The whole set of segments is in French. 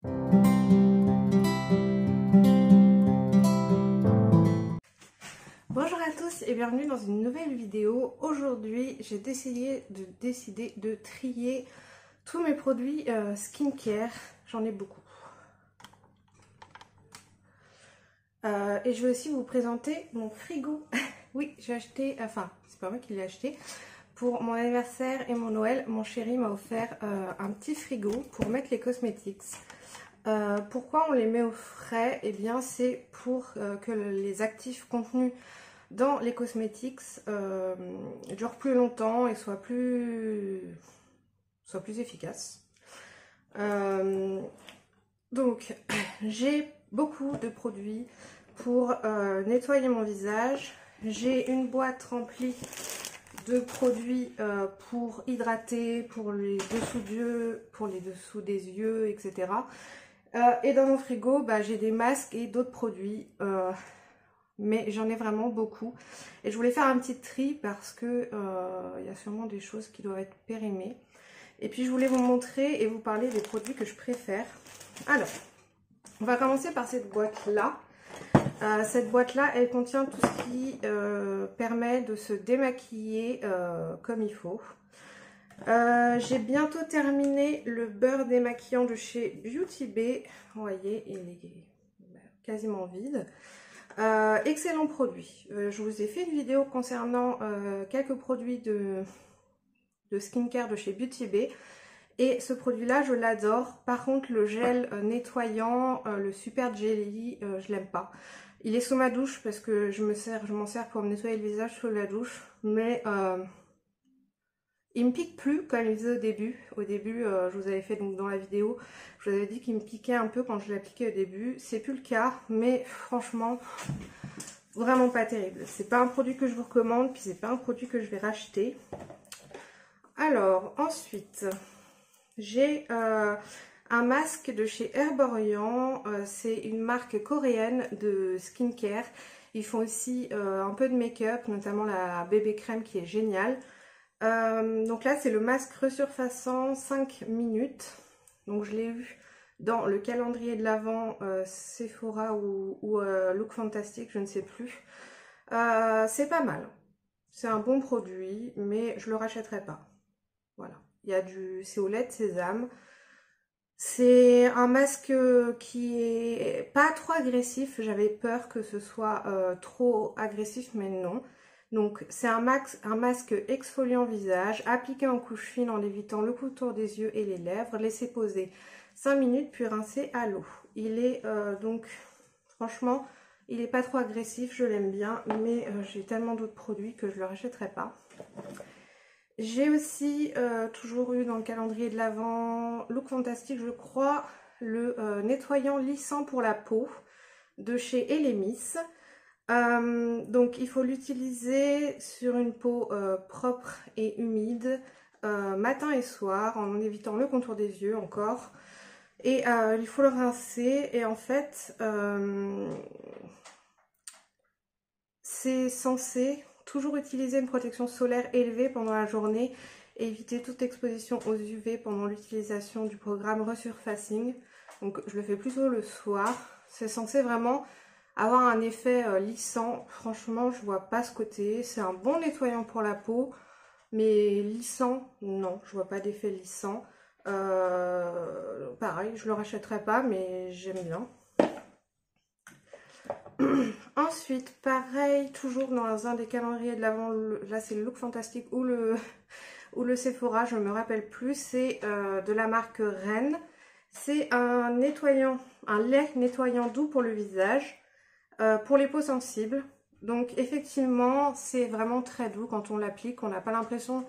Bonjour à tous et bienvenue dans une nouvelle vidéo. Aujourd'hui, j'ai décidé de trier tous mes produits skincare. J'en ai beaucoup. Et je vais aussi vous présenter mon frigo. Oui, j'ai acheté, enfin, c'est pas moi qui l'ai acheté. Pour mon anniversaire et mon Noël, mon chéri m'a offert un petit frigo pour mettre les cosmétiques. Pourquoi on les met au frais? Eh bien, c'est pour que les actifs contenus dans les cosmétiques durent plus longtemps et soient plus efficaces. Donc, j'ai beaucoup de produits pour nettoyer mon visage. J'ai une boîte remplie de produits pour hydrater, pour les dessous d'yeux, pour les dessous des yeux, etc. Et dans mon frigo, j'ai des masques et d'autres produits. Mais j'en ai vraiment beaucoup. Et je voulais faire un petit tri parce que il y a sûrement des choses qui doivent être périmées. Et puis je voulais vous montrer et vous parler des produits que je préfère. Alors, on va commencer par cette boîte-là. Cette boîte-là, elle contient tout ce qui permet de se démaquiller comme il faut. J'ai bientôt terminé le beurre démaquillant de chez Beauty Bay. Vous voyez, il est quasiment vide. Excellent produit. Je vous ai fait une vidéo concernant quelques produits de skincare de chez Beauty Bay. Et ce produit-là, je l'adore. Par contre, le gel nettoyant, le Super Jelly, je l'aime pas. Il est sous ma douche parce que je m'en sers pour me nettoyer le visage sous la douche. Mais il me pique plus comme il faisait au début. Au début, je vous avais fait donc dans la vidéo, je vous avais dit qu'il me piquait un peu quand je l'appliquais au début. C'est plus le cas, mais franchement, vraiment pas terrible. C'est pas un produit que je vous recommande, puis c'est pas un produit que je vais racheter. Alors, ensuite, j'ai un masque de chez Herborian. C'est une marque coréenne de skincare. Ils font aussi un peu de make-up, notamment la bébé crème qui est géniale. Donc là, c'est le masque resurfaçant 5 minutes. Donc je l'ai eu dans le calendrier de l'Avent Sephora ou Look Fantastic, je ne sais plus. C'est pas mal. C'est un bon produit, mais je le rachèterai pas. Voilà. C'est au lait de sésame. C'est un masque qui est pas trop agressif. J'avais peur que ce soit trop agressif, mais non. Donc c'est un masque exfoliant visage, appliqué en couche fine en évitant le contour des yeux et les lèvres, laissé poser 5 minutes puis rincer à l'eau. Il est donc, franchement, il n'est pas trop agressif, je l'aime bien, mais j'ai tellement d'autres produits que je ne le rachèterai pas. J'ai aussi toujours eu dans le calendrier de l'Avent Look Fantastic, je crois, le nettoyant lissant pour la peau de chez Elemis. Donc il faut l'utiliser sur une peau propre et humide matin et soir en évitant le contour des yeux encore. Et il faut le rincer et en fait c'est censé toujours utiliser une protection solaire élevée pendant la journée et éviter toute exposition aux UV pendant l'utilisation du programme Resurfacing. Donc je le fais plutôt le soir. C'est censé vraiment avoir un effet lissant. Franchement, je vois pas ce côté. C'est un bon nettoyant pour la peau, mais lissant, non, je vois pas d'effet lissant. Pareil, je le rachèterai pas, mais j'aime bien. Ensuite, pareil, toujours dans un des calendriers de l'Avent, là c'est le Look Fantastic ou le Sephora, je ne me rappelle plus, c'est de la marque Rennes. C'est un lait nettoyant doux pour le visage, pour les peaux sensibles. Donc effectivement, c'est vraiment très doux quand on l'applique, on n'a pas l'impression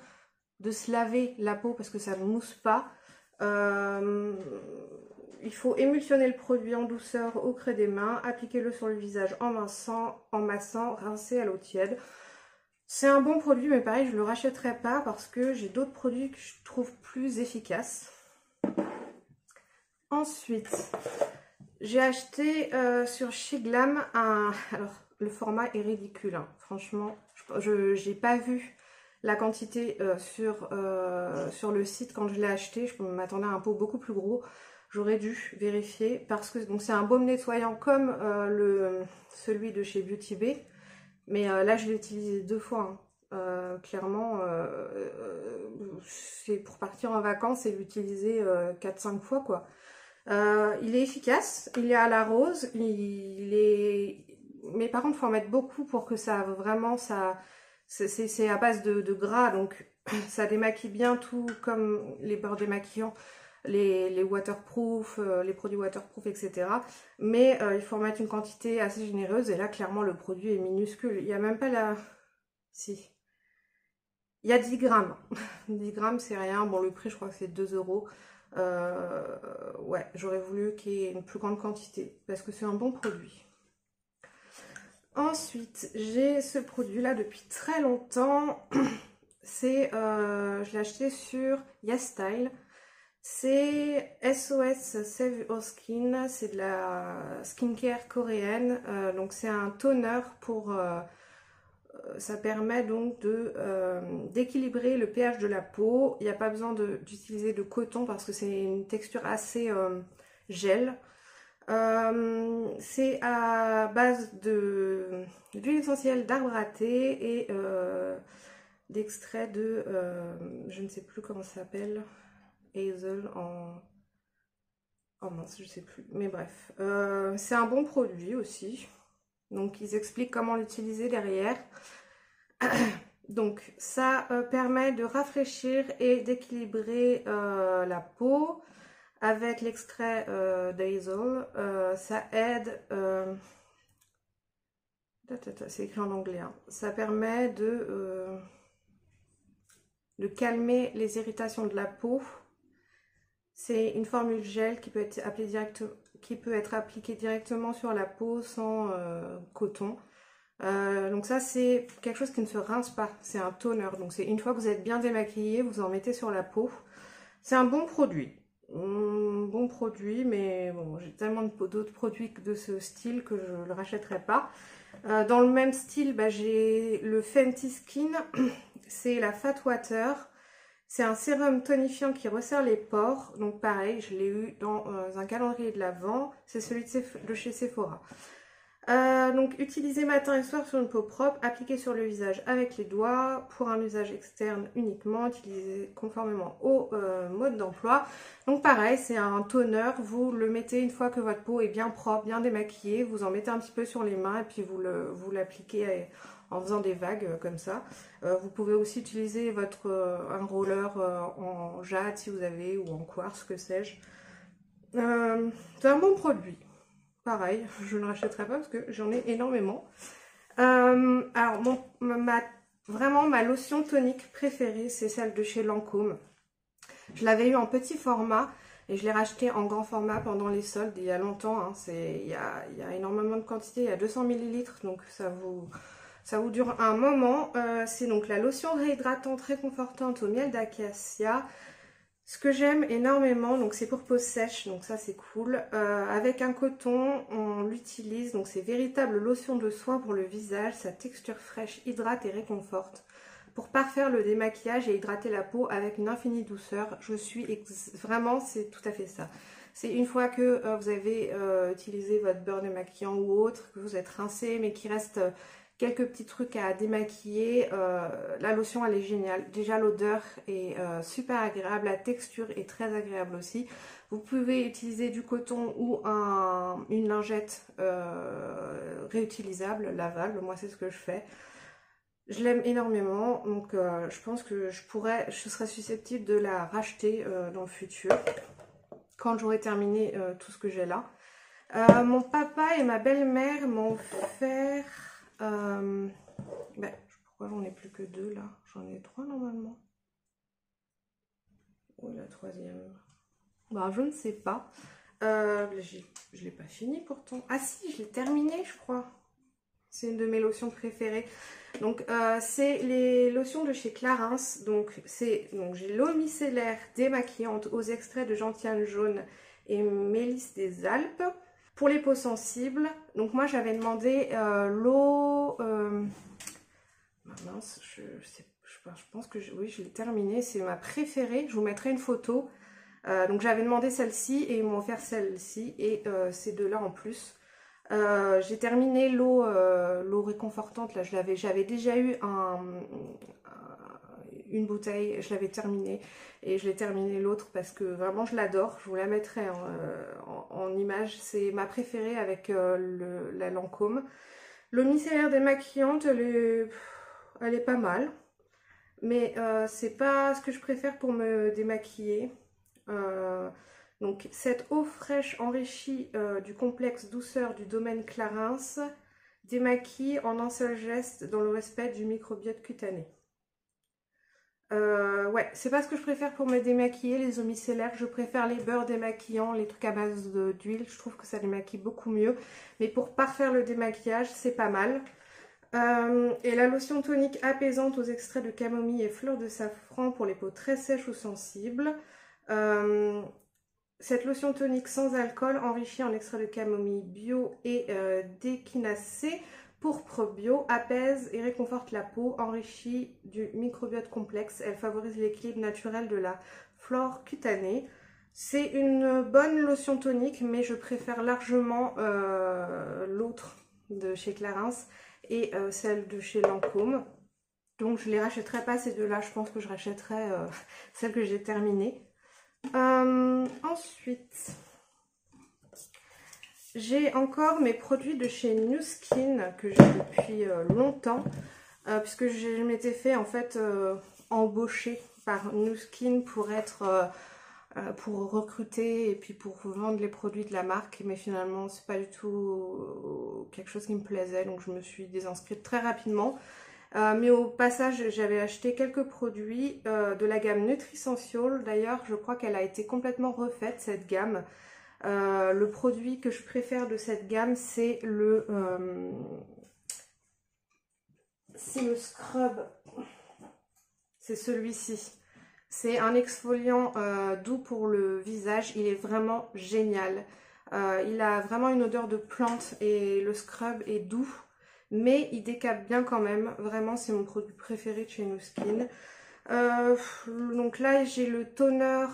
de se laver la peau parce que ça ne mousse pas. Il faut émulsionner le produit en douceur au creux des mains, appliquez-le sur le visage en massant, rincer à l'eau tiède. C'est un bon produit, mais pareil, je ne le rachèterai pas parce que j'ai d'autres produits que je trouve plus efficaces. Ensuite, j'ai acheté sur chez Glam alors, le format est ridicule, hein. Franchement, je n'ai pas vu la quantité sur le site quand je l'ai acheté. Je m'attendais à un pot beaucoup plus gros. J'aurais dû vérifier parce que c'est un baume nettoyant comme celui de chez Beauty Bay. Mais là, je l'ai utilisé 2 fois. Hein. Clairement, c'est pour partir en vacances et l'utiliser 4-5 fois, quoi. Il est efficace, il est à la rose, mais par contre, il faut en mettre beaucoup pour que ça vraiment, c'est à base de gras, donc ça démaquille bien tout comme les beurres démaquillants, les waterproof, les produits waterproof, etc. Mais il faut en mettre une quantité assez généreuse, et là, clairement, le produit est minuscule. Il n'y a même pas la... Si. Il y a 10 grammes. 10 grammes, c'est rien. Bon, le prix, je crois que c'est 2 euros. Ouais, j'aurais voulu qu'il y ait une plus grande quantité parce que c'est un bon produit. Ensuite, j'ai ce produit-là depuis très longtemps. Je l'ai acheté sur YesStyle. C'est SOS Save Your Skin. C'est de la skincare coréenne. Donc, c'est un toner pour... ça permet donc d'équilibrer le pH de la peau. Il n'y a pas besoin d'utiliser de coton parce que c'est une texture assez gel. C'est à base d'huile essentielle d'arbre à thé et d'extrait de, je ne sais plus comment ça s'appelle, hazel en... Oh mince, je ne sais plus. Mais bref, c'est un bon produit aussi. Donc, ils expliquent comment l'utiliser derrière. Donc, ça permet de rafraîchir et d'équilibrer la peau. Avec l'extrait d'hazel, ça aide... c'est écrit en anglais. Hein. Ça permet de calmer les irritations de la peau. C'est une formule gel qui peut être appliquée directement sur la peau sans coton. Donc ça, c'est quelque chose qui ne se rince pas. C'est un toner. Donc c'est une fois que vous êtes bien démaquillé, vous en mettez sur la peau. C'est un bon produit. Bon produit, mais bon, j'ai tellement d'autres produits de ce style que je ne le rachèterai pas. Dans le même style, bah, j'ai le Fenty Skin. C'est la Fat Water. C'est un sérum tonifiant qui resserre les pores. Donc pareil, je l'ai eu dans un calendrier de l'Avent. C'est celui de chez Sephora. Donc utilisez matin et soir sur une peau propre, appliquez sur le visage avec les doigts, pour un usage externe uniquement, utilisez conformément au mode d'emploi. Donc pareil, c'est un toner, vous le mettez une fois que votre peau est bien propre, bien démaquillée, vous en mettez un petit peu sur les mains et puis vous l'appliquez en faisant des vagues comme ça. Vous pouvez aussi utiliser un roller en jade si vous avez, ou en quartz, que sais-je. C'est un bon produit. Pareil, je ne rachèterai pas parce que j'en ai énormément. Alors, vraiment, ma lotion tonique préférée, c'est celle de chez Lancôme. Je l'avais eu en petit format et je l'ai racheté en grand format pendant les soldes il y a longtemps. Hein. Il y a énormément de quantité, il y a 200 ml, donc ça vous dure un moment. C'est donc la lotion réhydratante réconfortante au miel d'acacia. Ce que j'aime énormément, donc c'est pour peau sèche, donc ça c'est cool. Avec un coton, on l'utilise, donc c'est véritable lotion de soin pour le visage. Sa texture fraîche hydrate et réconforte. Pour parfaire le démaquillage et hydrater la peau avec une infinie douceur, vraiment, c'est tout à fait ça. C'est une fois que vous avez utilisé votre beurre démaquillant ou autre, que vous êtes rincé, mais qu'il reste... quelques petits trucs à démaquiller, la lotion elle est géniale. Déjà l'odeur est super agréable, la texture est très agréable aussi. Vous pouvez utiliser du coton ou une lingette réutilisable, lavable, moi c'est ce que je fais. Je l'aime énormément, donc je pense que je serais susceptible de la racheter dans le futur, quand j'aurai terminé tout ce que j'ai là. Mon papa et ma belle-mère m'ont offert... pourquoi j'en ai plus que 2 là? J'en ai 3 normalement. Où est la troisième? Bah, je ne sais pas. Je l'ai pas fini pourtant. Ah si, je l'ai terminé je crois. C'est une de mes lotions préférées. Donc c'est les lotions de chez Clarins. Donc j'ai l'eau micellaire démaquillante aux extraits de gentiane jaune et mélisse des Alpes. Pour les peaux sensibles, donc moi j'avais demandé l'eau... mince, je pense que oui, je l'ai terminée. C'est ma préférée. Je vous mettrai une photo. Donc j'avais demandé celle-ci et ils m'ont offert celle-ci et ces deux-là en plus. J'ai terminé l'eau réconfortante, là j'avais déjà eu une bouteille, je l'avais terminée et je l'ai terminé l'autre parce que vraiment je l'adore. Je vous la mettrai en image, c'est ma préférée avec la Lancôme. L'eau micellaire démaquillante, elle est pas mal, mais c'est pas ce que je préfère pour me démaquiller. Donc cette eau fraîche enrichie du complexe douceur du domaine Clarins démaquille en un seul geste dans le respect du microbiote cutané. Ouais, c'est pas ce que je préfère pour me démaquiller, les eaux micellaires. Je préfère les beurres démaquillants, les trucs à base d'huile. Je trouve que ça démaquille beaucoup mieux. Mais pour parfaire le démaquillage, c'est pas mal. Et la lotion tonique apaisante aux extraits de camomille et fleurs de safran pour les peaux très sèches ou sensibles. Cette lotion tonique sans alcool enrichie en extrait de camomille bio et d'échinacée pourpre bio apaise et réconforte la peau, enrichie du microbiote complexe. Elle favorise l'équilibre naturel de la flore cutanée. C'est une bonne lotion tonique, mais je préfère largement l'autre de chez Clarins et celle de chez Lancôme. Donc je ne les rachèterai pas ces deux-là, je pense que je rachèterai celle que j'ai terminée. Ensuite, j'ai encore mes produits de chez New Skin que j'ai depuis longtemps, puisque je m'étais fait en fait embaucher par New Skin pour recruter et puis pour vendre les produits de la marque, mais finalement c'est pas du tout quelque chose qui me plaisait, donc je me suis désinscrite très rapidement. Mais au passage, j'avais acheté quelques produits de la gamme Nutricential. D'ailleurs, je crois qu'elle a été complètement refaite, cette gamme. Le produit que je préfère de cette gamme, c'est le scrub. C'est celui-ci. C'est un exfoliant doux pour le visage. Il est vraiment génial. Il a vraiment une odeur de plante et le scrub est doux. Mais il décape bien quand même. Vraiment, c'est mon produit préféré de chez New Skin. Donc là, j'ai le toner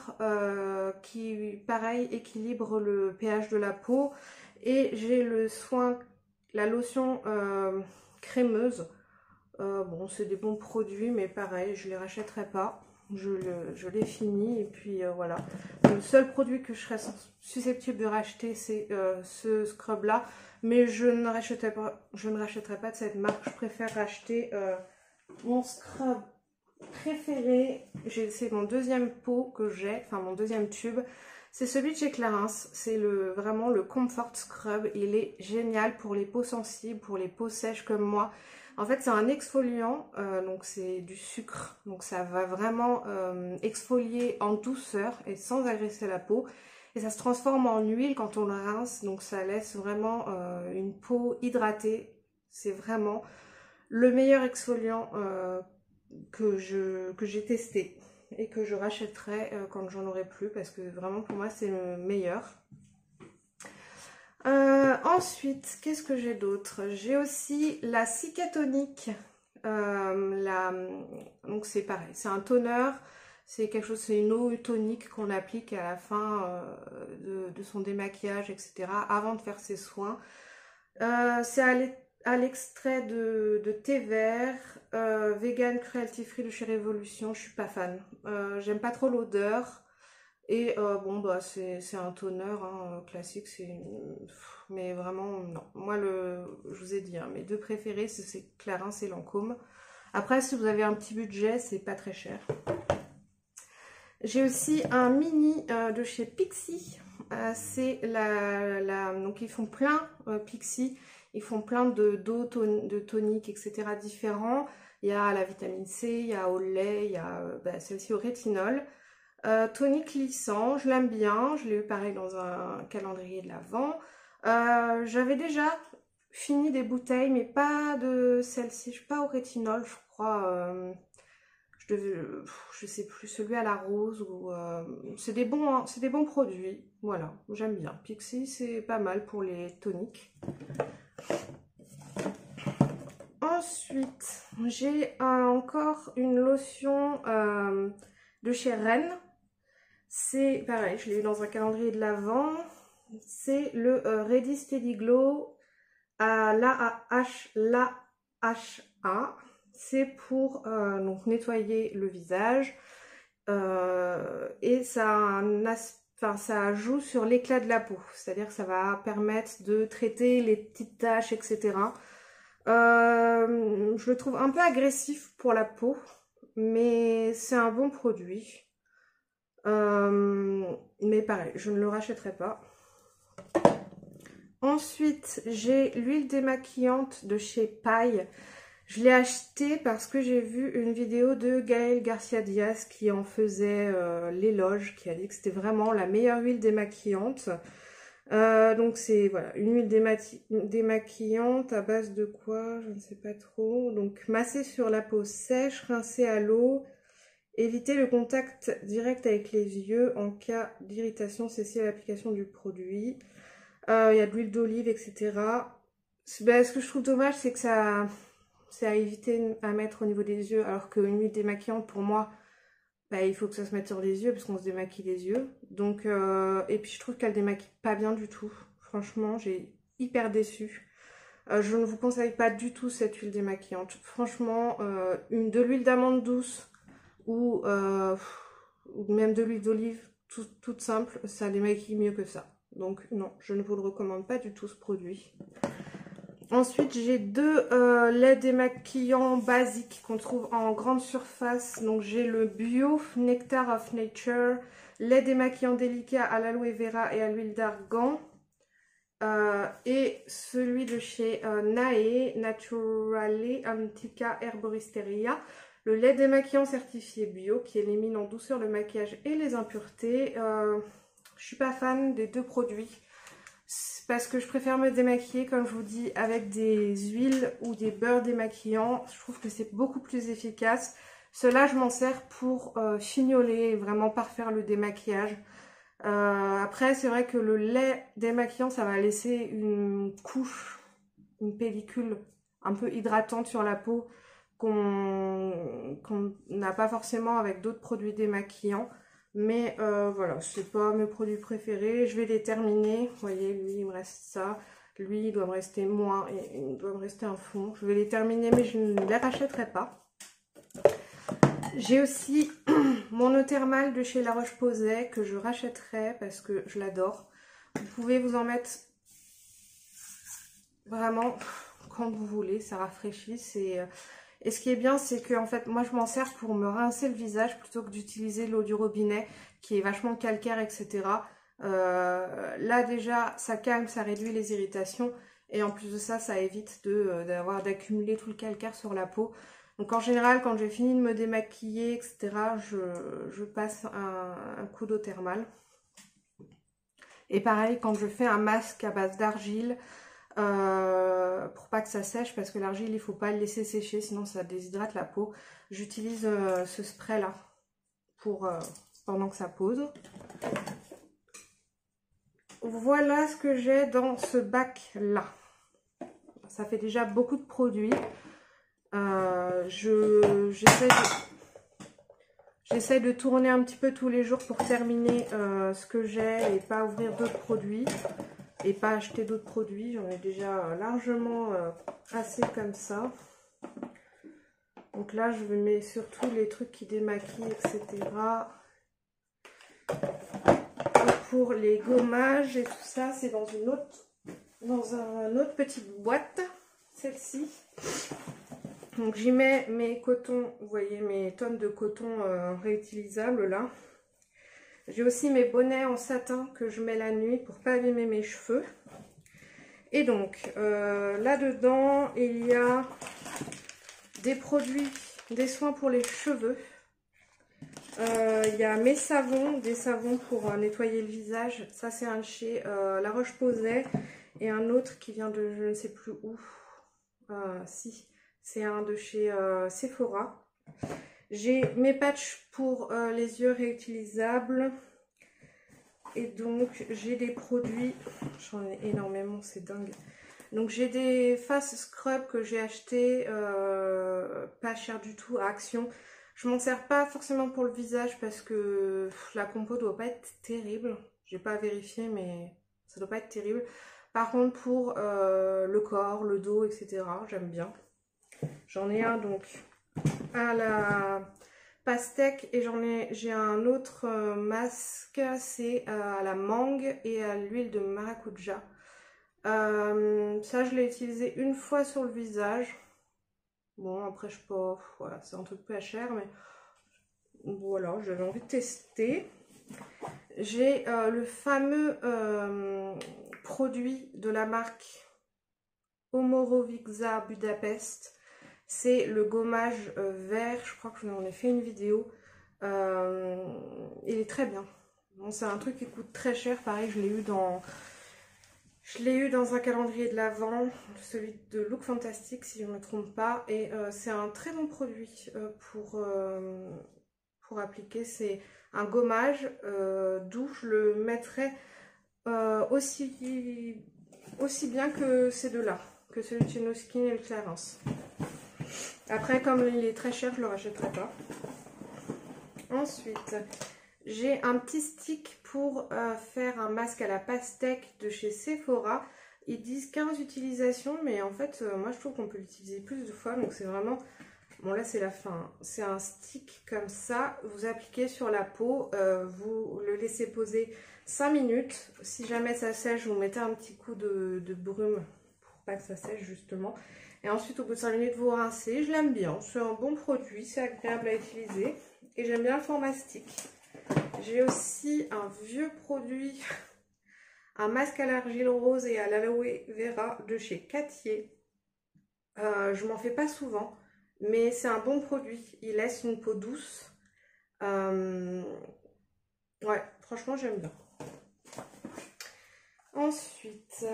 qui, pareil, équilibre le pH de la peau. Et j'ai le soin, la lotion crémeuse. Bon, c'est des bons produits, mais pareil, je ne les rachèterai pas. Je l'ai fini et puis voilà. Le seul produit que je serais susceptible de racheter, c'est ce scrub là. Mais je ne rachèterai pas de cette marque. Je préfère racheter mon scrub préféré. C'est mon deuxième pot que j'ai, enfin mon deuxième tube. C'est celui de chez Clarins. C'est vraiment le Comfort Scrub. Il est génial pour les peaux sensibles, pour les peaux sèches comme moi. En fait, c'est un exfoliant, donc c'est du sucre. Donc ça va vraiment exfolier en douceur et sans agresser la peau. Et ça se transforme en huile quand on le rince, donc ça laisse vraiment une peau hydratée. C'est vraiment le meilleur exfoliant que j'ai testé et que je rachèterai quand j'en aurai plus, parce que vraiment pour moi c'est le meilleur. Ensuite, qu'est-ce que j'ai d'autre? J'ai aussi la Cicatonic. Donc c'est pareil, c'est un toner. C'est quelque chose, c'est une eau tonique qu'on applique à la fin de son démaquillage, etc. avant de faire ses soins. C'est à l'extrait de thé vert, vegan cruelty free de chez Révolution. Je suis pas fan. J'aime pas trop l'odeur. Et bon, bah c'est un toner hein, classique. Mais vraiment, non. Moi, je vous ai dit, hein, mes deux préférés, c'est Clarins et Lancôme. Après, si vous avez un petit budget, c'est pas très cher. J'ai aussi un mini de chez Pixi. C'est donc ils font plein, Pixi, ils font plein d'eau, de toniques, etc. différents. Il y a la vitamine C, il y a au lait, il y a celle-ci au rétinol. Tonique lissant, je l'aime bien. Je l'ai eu pareil dans un calendrier de l'Avent. J'avais déjà fini des bouteilles, mais pas de celle-ci. Pas au rétinol, je crois. Je sais plus, celui à la rose ou c'est des bons produits, voilà, j'aime bien. Pixi, c'est pas mal pour les toniques. Ensuite, j'ai encore une lotion de chez Rennes. C'est pareil, je l'ai eu dans un calendrier de l'Avent. C'est le Ready Steady Glow à l'AHA. C'est pour donc nettoyer le visage. Et ça joue sur l'éclat de la peau. C'est-à-dire que ça va permettre de traiter les petites taches, etc. Je le trouve un peu agressif pour la peau, mais c'est un bon produit. Mais pareil, je ne le rachèterai pas. Ensuite, j'ai l'huile démaquillante de chez Paille. Je l'ai achetée parce que j'ai vu une vidéo de Gaël Garcia Diaz qui en faisait l'éloge, qui a dit que c'était vraiment la meilleure huile démaquillante. Donc c'est voilà, une huile démaquillante à base de quoi? Je ne sais pas trop. Donc masser sur la peau sèche, rincer à l'eau, éviter le contact direct avec les yeux en cas d'irritation, cesser l'application du produit. Il y a de l'huile d'olive, etc. Ben, ce que je trouve dommage, c'est que c'est à éviter à mettre au niveau des yeux, alors qu'une huile démaquillante, pour moi, bah, il faut que ça se mette sur les yeux, parce qu'on se démaquille les yeux. Donc, et puis je trouve qu'elle démaquille pas bien du tout. Franchement, j'ai hyper déçue. Je ne vous conseille pas du tout cette huile démaquillante. Franchement, de l'huile d'amande douce ou même de l'huile d'olive, toute simple, ça démaquille mieux que ça. Donc non, je ne vous le recommande pas du tout ce produit. Ensuite, j'ai deux laits démaquillants basiques qu'on trouve en grande surface. Donc j'ai le Bio Nectar of Nature, lait démaquillant délicat à l'aloe vera et à l'huile d'argan. Et celui de chez Nae, Naturale Antica Herboristeria, le lait démaquillant certifié bio qui élimine en douceur le maquillage et les impuretés. Je suis pas fan des deux produits parce que je préfère me démaquiller, comme je vous dis, avec des huiles ou des beurres démaquillants. Je trouve que c'est beaucoup plus efficace. Cela, je m'en sers pour fignoler, vraiment parfaire le démaquillage. Après, c'est vrai que le lait démaquillant, ça va laisser une couche, une pellicule un peu hydratante sur la peau qu'on n'a pas forcément avec d'autres produits démaquillants. Mais voilà, c'est pas mes produits préférés. Je vais les terminer. Vous voyez, lui, il me reste ça. Lui, il doit me rester moins et il doit me rester un fond. Je vais les terminer, mais je ne les rachèterai pas. J'ai aussi mon eau thermale de chez La Roche-Posay que je rachèterai parce que je l'adore. Vous pouvez vous en mettre vraiment quand vous voulez, ça rafraîchit. Et ce qui est bien, c'est que en fait, moi je m'en sers pour me rincer le visage plutôt que d'utiliser l'eau du robinet qui est vachement calcaire, etc. Là déjà, ça calme, ça réduit les irritations. Et en plus de ça, ça évite d'accumuler tout le calcaire sur la peau. Donc en général, quand j'ai fini de me démaquiller, etc., je passe un coup d'eau thermale. Et pareil, quand je fais un masque à base d'argile, pour pas que ça sèche, parce que l'argile, il faut pas le laisser sécher, sinon ça déshydrate la peau. J'utilise ce spray-là pendant que ça pose. Voilà ce que j'ai dans ce bac-là. Ça fait déjà beaucoup de produits. J'essaie de tourner un petit peu tous les jours pour terminer ce que j'ai et pas ouvrir d'autres produits et pas acheter d'autres produits. J'en ai déjà largement assez comme ça. Donc là, je mets surtout les trucs qui démaquillent, etc. Et pour les gommages et tout ça, c'est dans une autre petite boîte, celle-ci. Donc j'y mets mes cotons, vous voyez mes tonnes de coton réutilisables là. J'ai aussi mes bonnets en satin que je mets la nuit pour pas abîmer mes cheveux. Et donc là-dedans il y a des produits, des soins pour les cheveux. Il y a mes savons, des savons pour nettoyer le visage. Ça c'est un de chez La Roche-Posay et un autre qui vient de je ne sais plus où. Si. C'est un de chez Sephora. J'ai mes patchs pour les yeux réutilisables. Et donc, j'ai des produits. J'en ai énormément, c'est dingue. Donc, j'ai des face scrub que j'ai acheté pas cher du tout à Action. Je m'en sers pas forcément pour le visage parce que la compo doit pas être terrible. J'ai pas vérifié, mais ça doit pas être terrible. Par contre, pour le corps, le dos, etc., j'aime bien. J'en ai un donc à la pastèque et j'ai un autre masque, c'est à la mangue et à l'huile de maracuja. Ça, je l'ai utilisé une fois sur le visage. Bon, après, je sais pas, voilà, c'est un truc pas cher, mais voilà, j'avais envie de tester. J'ai le fameux produit de la marque Omorovixa Budapest. C'est le gommage vert, je crois que je vous en ai fait une vidéo. Il est très bien. Bon, c'est un truc qui coûte très cher, pareil, je l'ai eu dans un calendrier de l'Avent, celui de Look Fantastic si je ne me trompe pas. Et c'est un très bon produit pour appliquer. C'est un gommage doux, je le mettrai aussi bien que ces deux-là, que celui de chez No Skin et le Clarins. Après, comme il est très cher, je ne le rachèterai pas. Ensuite, j'ai un petit stick pour faire un masque à la pastèque de chez Sephora. Ils disent 15 utilisations, mais en fait, moi je trouve qu'on peut l'utiliser plus de fois. Donc c'est vraiment... Bon là c'est la fin. Hein. C'est un stick comme ça. Vous appliquez sur la peau. Vous le laissez poser 5 minutes. Si jamais ça sèche, vous mettez un petit coup de brume pour pas que ça sèche justement. Et ensuite, au bout de 5 minutes, vous rincez. Je l'aime bien. C'est un bon produit. C'est agréable à utiliser. Et j'aime bien le format stick. J'ai aussi un vieux produit, un masque à l'argile rose et à l'aloe vera de chez Cattier. Je m'en fais pas souvent, mais c'est un bon produit. Il laisse une peau douce. Ouais, franchement, j'aime bien. Ensuite,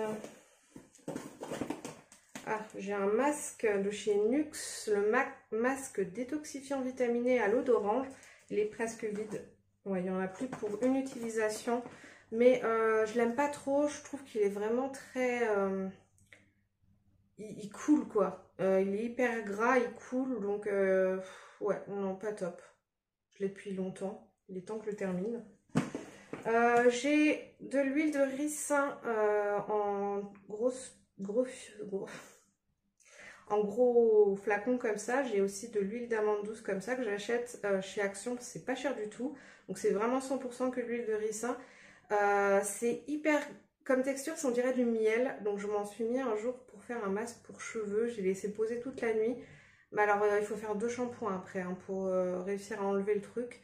j'ai un masque de chez Nuxe, le masque détoxifiant vitaminé à l'eau d'orange. Il est presque vide. Ouais, il n'y en a plus pour une utilisation. Mais je l'aime pas trop. Je trouve qu'il est vraiment très... il coule quoi. Il est hyper gras, il coule. Donc ouais, non, pas top. Je l'ai depuis longtemps. Il est temps que je le termine. J'ai de l'huile de ricin en gros flacon comme ça. J'ai aussi de l'huile d'amande douce comme ça que j'achète chez Action. C'est pas cher du tout. Donc c'est vraiment 100% que l'huile de ricin. C'est hyper... Comme texture, on dirait du miel. Donc je m'en suis mis un jour pour faire un masque pour cheveux. J'ai laissé poser toute la nuit. Mais alors il faut faire 2 shampoings après hein, pour réussir à enlever le truc.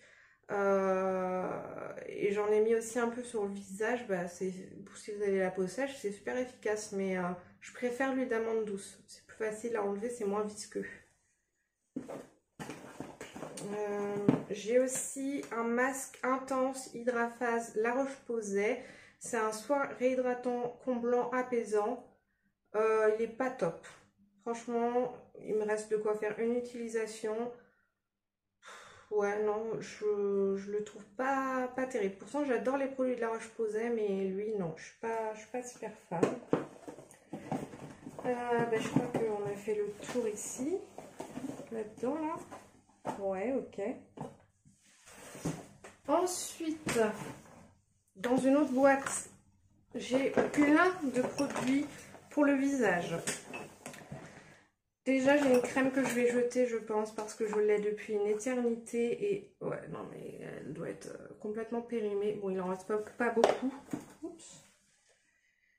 Et j'en ai mis aussi un peu sur le visage. Si vous avez la peau sèche, c'est super efficace. Mais je préfère l'huile d'amande douce. C'est plus facile à enlever, c'est moins visqueux. J'ai aussi un masque intense Hydraphase La Roche-Posay. C'est un soin réhydratant, comblant, apaisant. Il est pas top. Franchement, il me reste de quoi faire une utilisation. Ouais, non, je le trouve pas terrible. Pourtant, j'adore les produits de La Roche-Posay, mais lui, non, je suis pas super fan. Je crois qu'on a fait le tour ici. Là-dedans, là. Ouais, ok. Ensuite, dans une autre boîte, j'ai plein de produits pour le visage. Déjà, j'ai une crème que je vais jeter, je pense, parce que je l'ai depuis une éternité. Et ouais, non, mais elle doit être complètement périmée. Bon, il en reste pas beaucoup. Oups.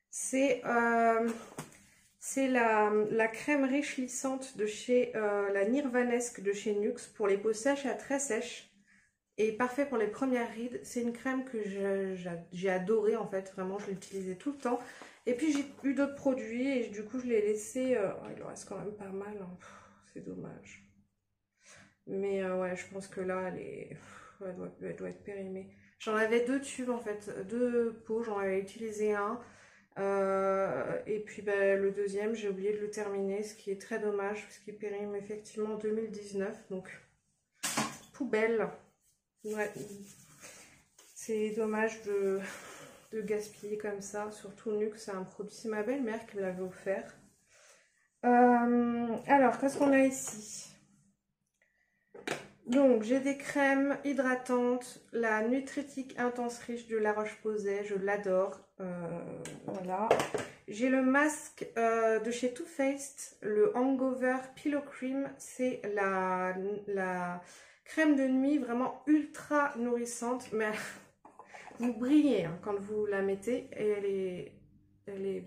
C'est la crème réchauffante de chez la Nirvanesque de chez Nuxe pour les peaux sèches à très sèches. Et parfait pour les premières rides. C'est une crème que j'ai adorée en fait. Vraiment, je l'utilisais tout le temps. Et puis j'ai eu d'autres produits et du coup je l'ai laissé. Il en reste quand même pas mal. Hein. C'est dommage. Mais ouais, je pense que là, elle doit être périmée. J'en avais 2 tubes en fait. 2 pots. J'en avais utilisé un. Et puis le deuxième, j'ai oublié de le terminer. Ce qui est très dommage. Parce qu'il périme effectivement en 2019. Donc, poubelle. Ouais, c'est dommage de gaspiller comme ça, surtout Nuxe, c'est un produit, c'est ma belle-mère qui me l'avait offert. Alors, qu'est-ce qu'on a ici? Donc, j'ai des crèmes hydratantes, la Nutritique Intense Riche de La Roche-Posay, je l'adore. Voilà. J'ai le masque de chez Too Faced, le Hangover Pillow Cream. C'est la crème de nuit vraiment ultra nourrissante. Mais vous brillez hein, quand vous la mettez et elle est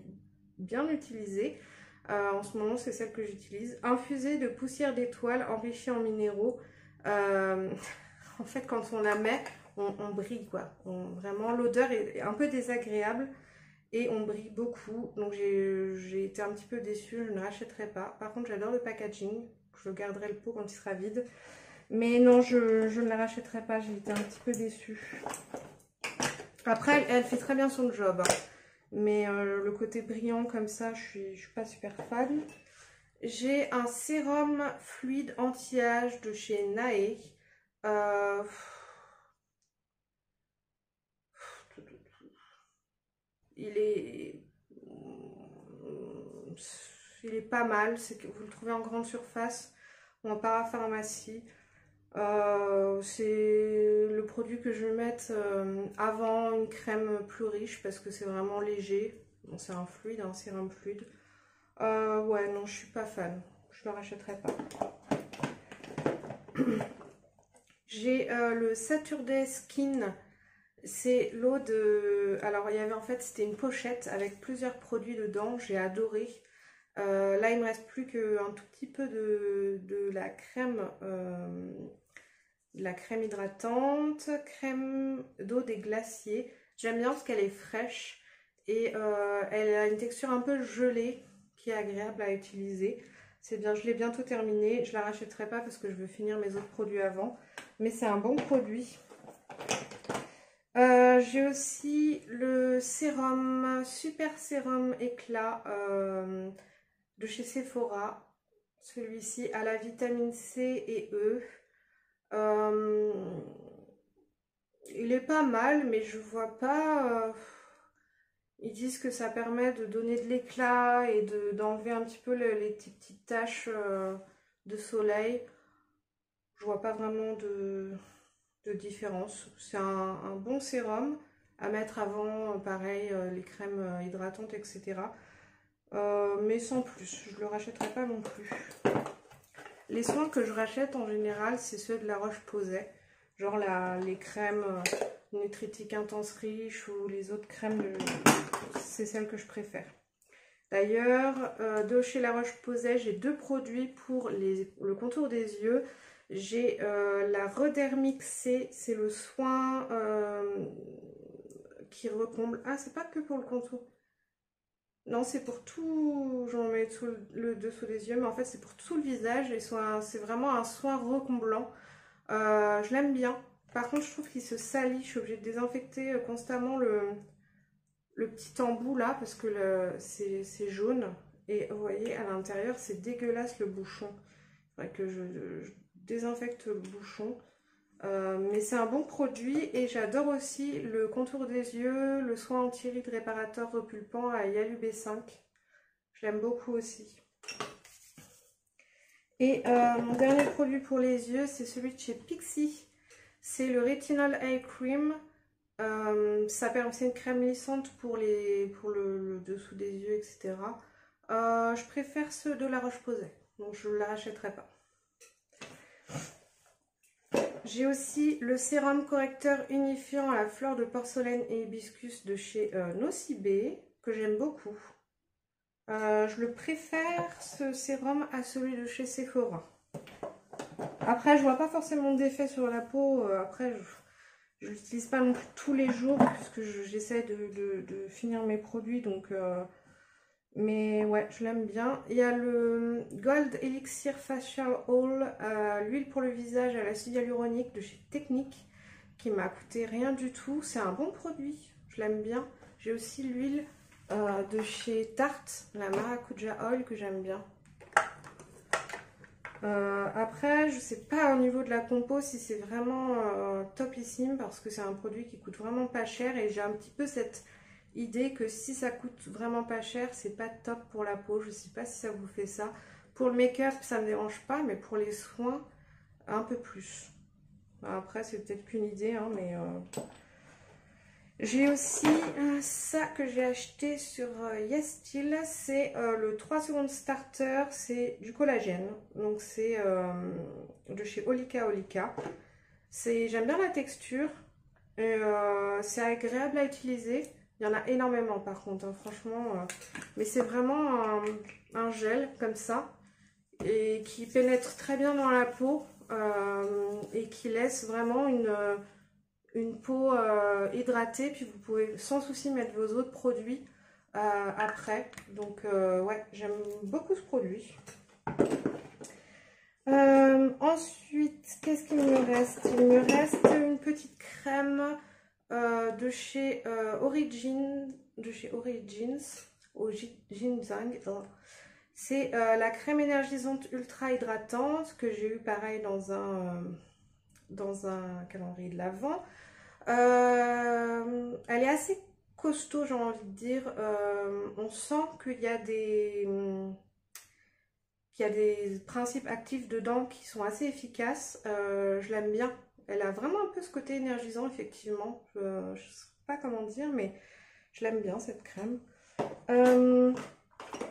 bien utilisée. En ce moment, c'est celle que j'utilise. Infusée de poussière d'étoiles enrichie en minéraux. En fait, quand on la met, on brille quoi. Vraiment, l'odeur est un peu désagréable et on brille beaucoup. Donc, j'ai été un petit peu déçue. Je ne rachèterai pas. Par contre, j'adore le packaging. Je garderai le pot quand il sera vide. Mais non, je ne la rachèterai pas. J'ai été un petit peu déçue. Après, elle fait très bien son job. Hein. Mais le côté brillant comme ça, je suis pas super fan. J'ai un sérum fluide anti-âge de chez Nae. Il est pas mal. C'est que vous le trouvez en grande surface ou en parapharmacie. C'est le produit que je vais mettre avant une crème plus riche parce que c'est vraiment léger. Bon, c'est un fluide, un sérum fluide. Ouais, non, je suis pas fan. Je ne le rachèterai pas. J'ai le Saturday Skin. C'est l'eau de... Alors, il y avait en fait, c'était une pochette avec plusieurs produits dedans. J'ai adoré. Là, il me reste plus qu'un tout petit peu de la crème hydratante, crème d'eau des glaciers. J'aime bien parce qu'elle est fraîche et elle a une texture un peu gelée qui est agréable à utiliser. C'est bien, je l'ai bientôt terminée. Je la rachèterai pas parce que je veux finir mes autres produits avant, mais c'est un bon produit. J'ai aussi le sérum, super sérum éclat de chez Sephora. Celui-ci a la vitamine C et E. Il est pas mal, mais je vois pas... Ils disent que ça permet de donner de l'éclat et d'enlever un petit peu les petites taches de soleil. Je vois pas vraiment de différence. C'est un bon sérum à mettre avant, pareil, les crèmes hydratantes, etc. Mais sans plus, je ne le rachèterai pas non plus. Les soins que je rachète en général, c'est ceux de La Roche-Posay. Genre les crèmes Nutritique Intense Riche ou les autres crèmes, c'est celles que je préfère. D'ailleurs, de chez La Roche-Posay, j'ai deux produits pour le contour des yeux. J'ai la Redermic C, c'est le soin qui recomble. Ah, c'est pas que pour le contour. Non, c'est pour tout. J'en mets tout le dessous des yeux, mais en fait, c'est pour tout le visage. Et c'est vraiment un soin recomblant. Je l'aime bien. Par contre, je trouve qu'il se salit. Je suis obligée de désinfecter constamment le petit embout là, parce que c'est jaune. Et vous voyez, à l'intérieur, c'est dégueulasse le bouchon. Il faudrait que je désinfecte le bouchon. Mais c'est un bon produit et j'adore aussi le contour des yeux, le soin anti-rides réparateur repulpant à Yalu B5. Je l'aime beaucoup aussi. Et mon dernier produit pour les yeux, c'est celui de chez Pixi. C'est le Retinol Eye Cream. C'est une crème lissante pour le dessous des yeux, etc. Je préfère ceux de La Roche-Posay, donc je ne la rachèterai pas. J'ai aussi le sérum correcteur unifiant à la fleur de porcelaine et hibiscus de chez Nocibé, que j'aime beaucoup. Je le préfère, ce sérum, à celui de chez Sephora. Après, je vois pas forcément d'effet sur la peau. Après, je l'utilise pas non plus tous les jours, puisque j'essaie de finir mes produits, donc... Mais ouais, je l'aime bien. Il y a le Gold Elixir Facial Oil, l'huile pour le visage à l'acide hyaluronique de chez Technique, qui m'a coûté rien du tout. C'est un bon produit, je l'aime bien. J'ai aussi l'huile de chez Tarte, la Maracuja Oil, que j'aime bien. Après, je sais pas au niveau de la compo si c'est vraiment topissime, parce que c'est un produit qui coûte vraiment pas cher et j'ai un petit peu cette... idée que si ça coûte vraiment pas cher, c'est pas top pour la peau. Je sais pas si ça vous fait ça. Pour le make-up, ça me dérange pas, mais pour les soins, un peu plus. Après, c'est peut-être qu'une idée, hein, mais... J'ai aussi ça que j'ai acheté sur YesStyle, c'est le 3 secondes starter, c'est du collagène, donc c'est de chez Olika Olika. J'aime bien la texture, et c'est agréable à utiliser, il y en a énormément par contre, hein, franchement, mais c'est vraiment un gel comme ça, et qui pénètre très bien dans la peau, et qui laisse vraiment une peau hydratée, puis vous pouvez sans souci mettre vos autres produits après. Donc ouais, j'aime beaucoup ce produit. Ensuite, qu'est-ce qu'il me reste? Il me reste une petite crème de chez Origins. C'est la crème énergisante ultra hydratante que j'ai eu pareil dans un calendrier de l'Avent. Elle est assez costaud, j'ai envie de dire. On sent qu'il y a des principes actifs dedans qui sont assez efficaces. Je l'aime bien. Elle a vraiment un peu ce côté énergisant, effectivement. Je ne sais pas comment dire, mais je l'aime bien, cette crème.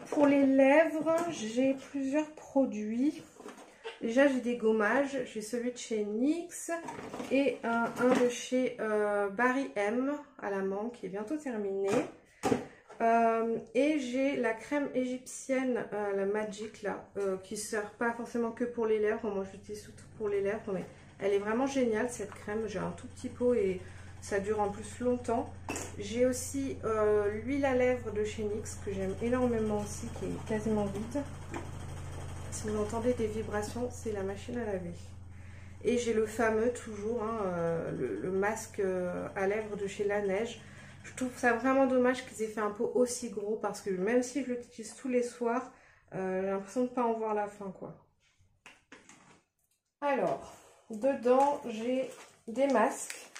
Pour les lèvres, j'ai plusieurs produits. Déjà, j'ai des gommages. J'ai celui de chez NYX et un de chez Barry M à la menthe qui est bientôt terminé. Et j'ai la crème égyptienne, la Magic là, qui ne sert pas forcément que pour les lèvres. Moi, je l'utilise surtout pour les lèvres, mais elle est vraiment géniale cette crème. J'ai un tout petit pot et ça dure en plus longtemps. J'ai aussi l'huile à lèvres de chez NYX que j'aime énormément aussi, qui est quasiment vide. Si vous entendez des vibrations, c'est la machine à laver. Et j'ai le fameux, toujours, hein, le masque à lèvres de chez Laneige. Je trouve ça vraiment dommage qu'ils aient fait un pot aussi gros parce que même si je l'utilise tous les soirs, j'ai l'impression de ne pas en voir la fin, quoi. Alors, dedans, j'ai des masques.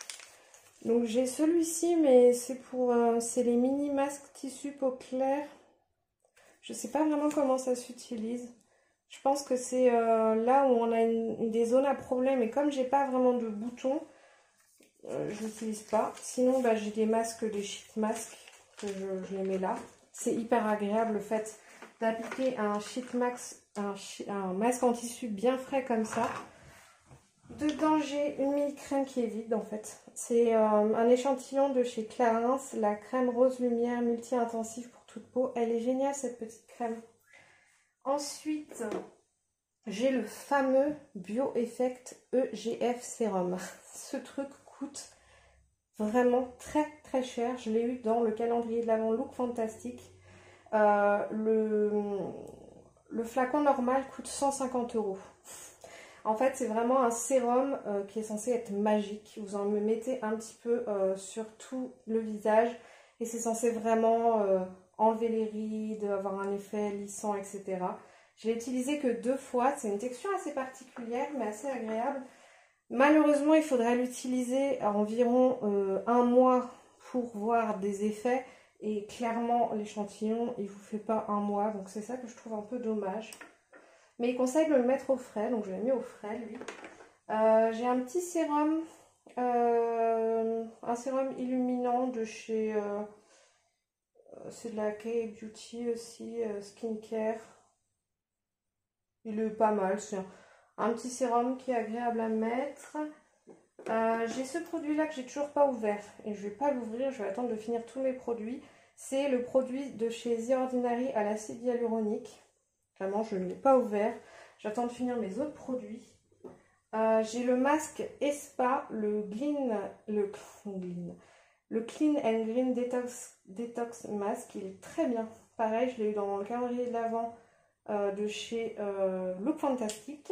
Donc j'ai celui-ci, mais c'est les mini masques tissu peau claire. Je ne sais pas vraiment comment ça s'utilise. Je pense que c'est là où on a des zones à problème. Et comme j'ai pas vraiment de boutons, je n'utilise pas. Sinon, bah, j'ai des masques, des sheet masks, que je les mets là. C'est hyper agréable le fait d'appliquer un sheet mask, un masque en tissu bien frais comme ça. Dedans, j'ai une mini crème qui est vide en fait. C'est un échantillon de chez Clarins, la crème rose lumière multi-intensive pour toute peau. Elle est géniale cette petite crème. Ensuite, j'ai le fameux Bioeffect EGF Sérum. Ce truc coûte vraiment très très cher. Je l'ai eu dans le calendrier de l'Avent Look Fantastique. Le flacon normal coûte 150 €. En fait, c'est vraiment un sérum qui est censé être magique. Vous en mettez un petit peu sur tout le visage et c'est censé vraiment enlever les rides, avoir un effet lissant, etc. Je l'ai utilisé que 2 fois. C'est une texture assez particulière, mais assez agréable. Malheureusement, il faudrait l'utiliser à environ 1 mois pour voir des effets. Et clairement, l'échantillon, il ne vous fait pas 1 mois. Donc, c'est ça que je trouve un peu dommage. Mais il conseille de le mettre au frais. Donc, je l'ai mis au frais, lui. J'ai un petit sérum. Un sérum illuminant de chez... c'est de la K-Beauty aussi, Skincare. Il est pas mal, c'est un petit sérum qui est agréable à mettre. J'ai ce produit-là que j'ai toujours pas ouvert et je vais pas l'ouvrir, je vais attendre de finir tous mes produits. C'est le produit de chez The Ordinary à l'acide hyaluronique. Vraiment, je ne l'ai pas ouvert. J'attends de finir mes autres produits. J'ai le masque Espa, le Clean and Green Detox Mask. Il est très bien. Pareil, je l'ai eu dans le calendrier de l'Avent de chez Look Fantastique.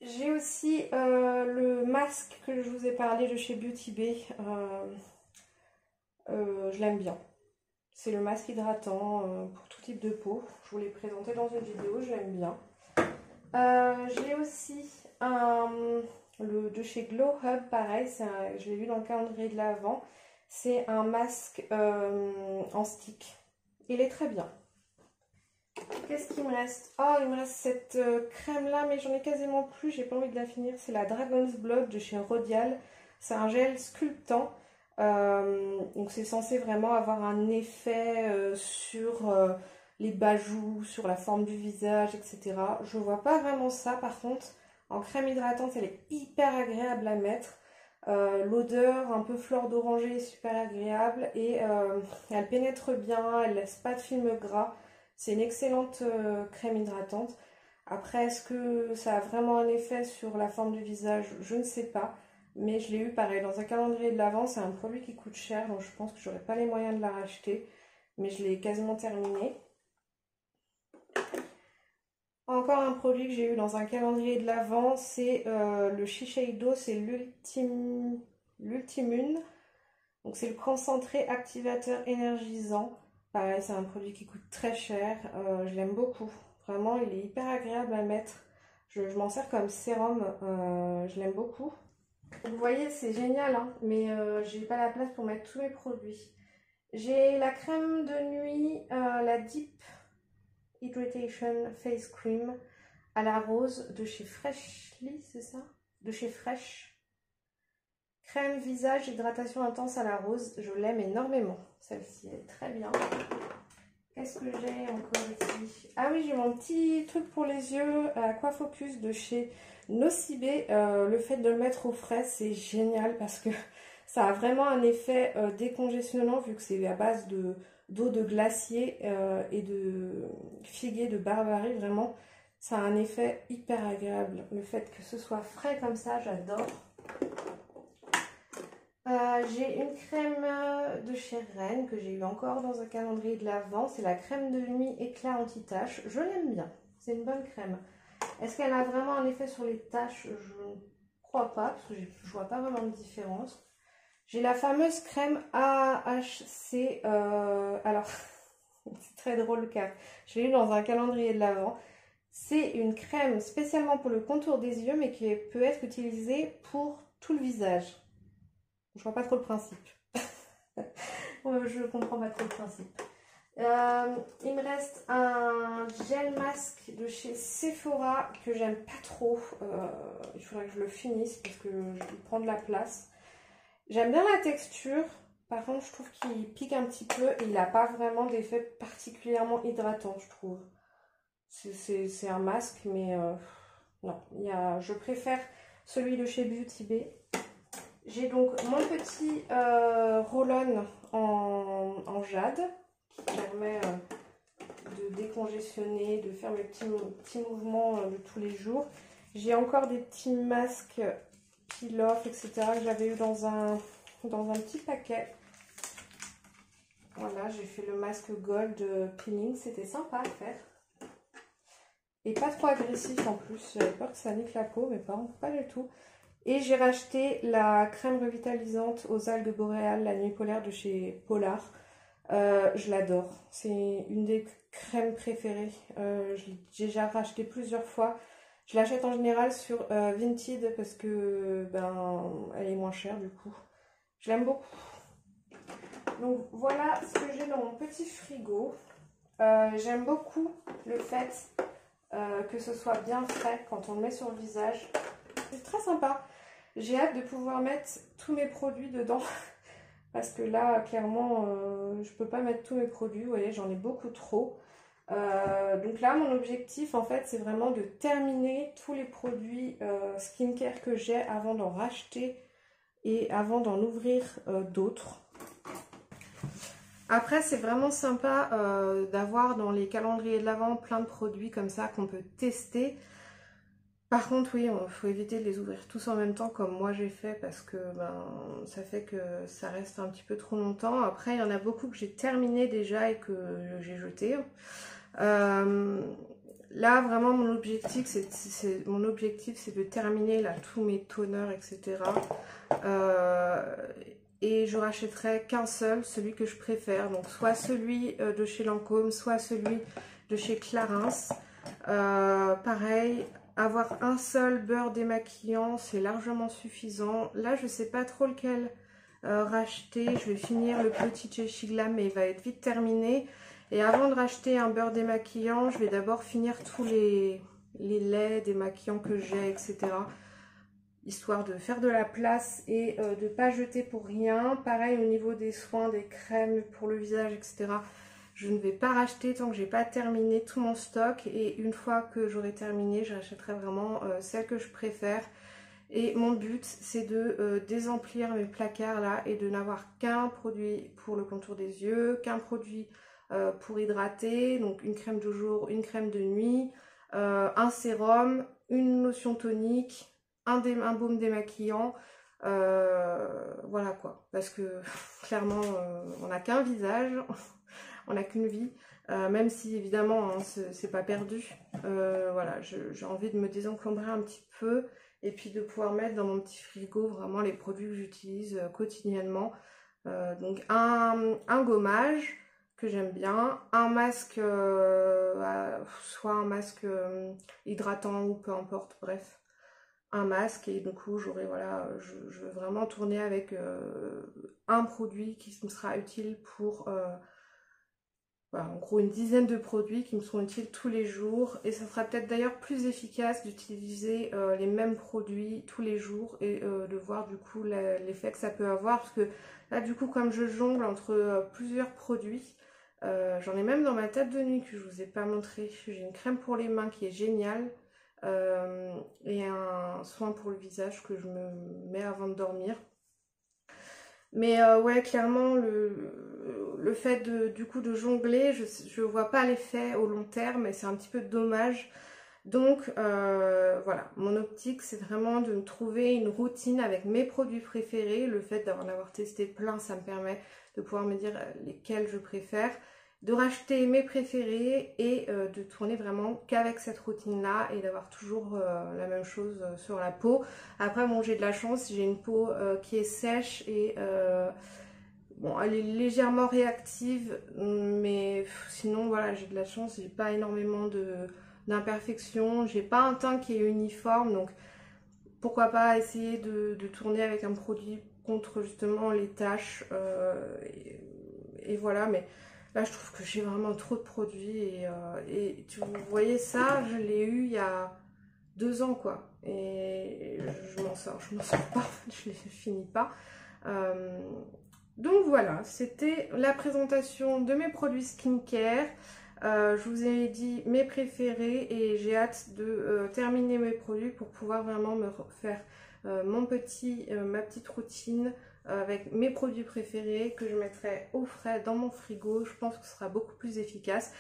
J'ai aussi le masque que je vous ai parlé de chez Beauty Bay. Je l'aime bien. C'est le masque hydratant pour tout type de peau. Je vous l'ai présenté dans une vidéo, je l'aime bien. J'ai aussi de chez Glow Hub, pareil, je l'ai vu dans le calendrier de l'Avent. C'est un masque en stick. Il est très bien. Qu'est-ce qu'il me reste? Oh, il me reste cette crème là, mais j'en ai quasiment plus, j'ai pas envie de la finir. C'est la Dragon's Blood de chez Rodial. C'est un gel sculptant. Donc c'est censé vraiment avoir un effet sur les bajoux, sur la forme du visage, etc. Je vois pas vraiment ça par contre. En crème hydratante, elle est hyper agréable à mettre. L'odeur un peu fleur d'oranger est super agréable et elle pénètre bien, elle laisse pas de film gras. C'est une excellente crème hydratante. Après, est-ce que ça a vraiment un effet sur la forme du visage? Je ne sais pas. Mais je l'ai eu pareil dans un calendrier de l'Avent. C'est un produit qui coûte cher, donc je pense que j'aurais pas les moyens de la racheter. Mais je l'ai quasiment terminé. Encore un produit que j'ai eu dans un calendrier de l'Avent, c'est le Shiseido, c'est l'Ultimune. Donc c'est le concentré activateur énergisant. Pareil, c'est un produit qui coûte très cher. Je l'aime beaucoup. Vraiment, il est hyper agréable à mettre. Je m'en sers comme sérum. Je l'aime beaucoup. Vous voyez, c'est génial, hein, mais j'ai pas la place pour mettre tous mes produits. J'ai la crème de nuit, la Deep Hydration Face Cream à la rose de chez Freshly, c'est ça? De chez Fresh. Crème visage hydratation intense à la rose, je l'aime énormément. Celle-ci est très bien. Qu'est-ce que j'ai encore ici? Ah oui, j'ai mon petit truc pour les yeux, Aquafocus de chez Nocibé. Le fait de le mettre au frais, c'est génial parce que ça a vraiment un effet décongestionnant vu que c'est à base d'eau de glacier et de figuier de Barbarie. Vraiment, ça a un effet hyper agréable. Le fait que ce soit frais comme ça, j'adore. J'ai une crème de chez Rennes que j'ai eu encore dans un calendrier de l'Avent. C'est la crème de nuit éclat anti-taches. Je l'aime bien. C'est une bonne crème. Est-ce qu'elle a vraiment un effet sur les taches? Je ne crois pas parce que je vois pas vraiment de différence. J'ai la fameuse crème AHC. Alors, c'est très drôle car je l'ai eu dans un calendrier de l'Avent. C'est une crème spécialement pour le contour des yeux mais qui peut être utilisée pour tout le visage. Je vois pas trop le principe. Je comprends pas trop le principe. Il me reste un gel masque de chez Sephora que j'aime pas trop. Il faudrait que je le finisse parce que je prends de la place. J'aime bien la texture. Par contre, je trouve qu'il pique un petit peu et il n'a pas vraiment d'effet particulièrement hydratant, je trouve. C'est un masque, mais non. Je préfère celui de chez Beauty Bay. J'ai donc mon petit roll-on en jade qui permet de décongestionner, de faire mes petits mouvements de tous les jours. J'ai encore des petits masques peel-off, etc. que j'avais eu dans un petit paquet. Voilà, j'ai fait le masque gold peeling, c'était sympa à faire. Et pas trop agressif en plus, j'avais peur que ça nique la peau, mais pas du tout. Et j'ai racheté la crème revitalisante aux algues boréales, la nuit polaire de chez Polar. Je l'adore. C'est une des crèmes préférées. Je l'ai déjà racheté plusieurs fois. Je l'achète en général sur Vinted parce que elle est moins chère du coup. Je l'aime beaucoup. Donc voilà ce que j'ai dans mon petit frigo. J'aime beaucoup le fait que ce soit bien frais quand on le met sur le visage. C'est très sympa. J'ai hâte de pouvoir mettre tous mes produits dedans. Parce que là, clairement, je peux pas mettre tous mes produits. Vous voyez, j'en ai beaucoup trop. Donc là, mon objectif, en fait, c'est vraiment de terminer tous les produits skincare que j'ai avant d'en racheter et avant d'en ouvrir d'autres. Après, c'est vraiment sympa d'avoir dans les calendriers de l'Avent plein de produits comme ça qu'on peut tester. Par contre, oui, il faut éviter de les ouvrir tous en même temps comme moi j'ai fait parce que ça fait que ça reste un petit peu trop longtemps. Après, il y en a beaucoup que j'ai terminé déjà et que j'ai jeté. Là, vraiment, mon objectif, c'est de terminer là, tous mes toners, etc. Et je rachèterai qu'un seul, celui que je préfère. Donc, soit celui de chez Lancôme, soit celui de chez Clarins. Pareil. Avoir un seul beurre démaquillant, c'est largement suffisant. Là, je ne sais pas trop lequel racheter. Je vais finir le petit Jessie Glam, mais il va être vite terminé. Et avant de racheter un beurre démaquillant, je vais d'abord finir tous les laits démaquillants que j'ai, etc. Histoire de faire de la place et de ne pas jeter pour rien. Pareil au niveau des soins, des crèmes pour le visage, etc. Je ne vais pas racheter tant que j'ai pas terminé tout mon stock. Et une fois que j'aurai terminé, je rachèterai vraiment celles que je préfère. Et mon but, c'est de désemplir mes placards là et de n'avoir qu'un produit pour le contour des yeux, qu'un produit pour hydrater, donc une crème de jour, une crème de nuit, un sérum, une lotion tonique, un baume démaquillant, voilà quoi. Parce que clairement, on n'a qu'un visage, on n'a qu'une vie. Même si évidemment hein, c'est pas perdu, voilà, j'ai envie de me désencombrer un petit peu et puis de pouvoir mettre dans mon petit frigo vraiment les produits que j'utilise quotidiennement. Donc un gommage que j'aime bien, un masque, soit un masque hydratant ou peu importe, bref, un masque. Et du coup j'aurai, voilà, je veux vraiment tourner avec un produit qui me sera utile pour... voilà, en gros une dizaine de produits qui me sont utiles tous les jours, et ça sera peut-être d'ailleurs plus efficace d'utiliser les mêmes produits tous les jours et de voir du coup l'effet que ça peut avoir, parce que là du coup comme je jongle entre plusieurs produits, j'en ai même dans ma table de nuit que je vous ai pas montré. J'ai une crème pour les mains qui est géniale et un soin pour le visage que je me mets avant de dormir. Mais ouais, clairement, le fait du coup de jongler, je vois pas l'effet au long terme et c'est un petit peu dommage. Donc voilà, mon optique, c'est vraiment de me trouver une routine avec mes produits préférés. Le fait d'en avoir testé plein, ça me permet de pouvoir me dire lesquels je préfère, de racheter mes préférés et de tourner vraiment qu'avec cette routine-là et d'avoir toujours la même chose sur la peau. Après, bon, j'ai de la chance, j'ai une peau qui est sèche et bon, elle est légèrement réactive, mais sinon, voilà, j'ai de la chance, j'ai pas énormément d'imperfections, j'ai pas un teint qui est uniforme, donc pourquoi pas essayer de tourner avec un produit contre justement les taches et voilà. Mais là je trouve que j'ai vraiment trop de produits et vous voyez ça, je l'ai eu il y a 2 ans quoi, et je m'en sors pas, je ne finis pas. Donc voilà, c'était la présentation de mes produits skincare. Je vous ai dit mes préférés et j'ai hâte de terminer mes produits pour pouvoir vraiment me faire ma petite routine avec mes produits préférés que je mettrai au frais dans mon frigo. Je pense que ce sera beaucoup plus efficace.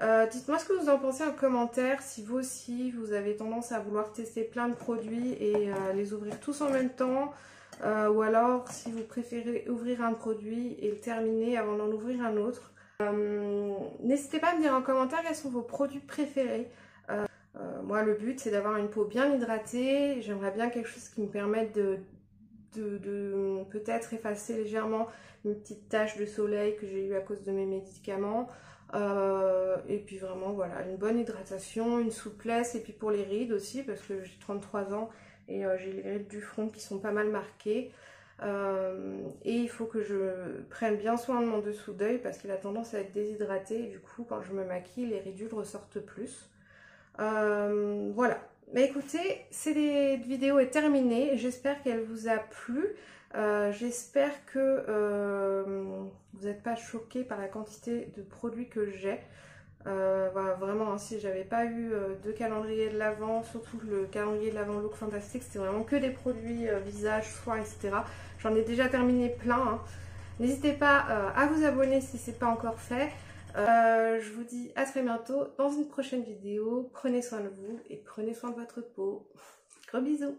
Dites-moi ce que vous en pensez en commentaire, si vous aussi vous avez tendance à vouloir tester plein de produits et les ouvrir tous en même temps. Ou alors si vous préférez ouvrir un produit et le terminer avant d'en ouvrir un autre. N'hésitez pas à me dire en commentaire quels sont vos produits préférés. Moi le but c'est d'avoir une peau bien hydratée. J'aimerais bien quelque chose qui me permette de peut-être effacer légèrement une petite tache de soleil que j'ai eu à cause de mes médicaments. Et puis vraiment voilà, une bonne hydratation, une souplesse, et puis pour les rides aussi parce que j'ai 33 ans et j'ai les rides du front qui sont pas mal marquées. Et il faut que je prenne bien soin de mon dessous d'œil parce qu'il a tendance à être déshydraté et du coup quand je me maquille les ridules ressortent plus. Voilà, mais écoutez, cette vidéo est terminée, j'espère qu'elle vous a plu. J'espère que vous n'êtes pas choqués par la quantité de produits que j'ai. Voilà, vraiment, hein, si j'avais pas eu de calendrier de l'Avent, surtout le calendrier de l'Avent Look Fantastique, c'était vraiment que des produits visage, soins, etc. J'en ai déjà terminé plein. Hein. N'hésitez pas à vous abonner si ce n'est pas encore fait. Je vous dis à très bientôt dans une prochaine vidéo. Prenez soin de vous et prenez soin de votre peau. Gros bisous!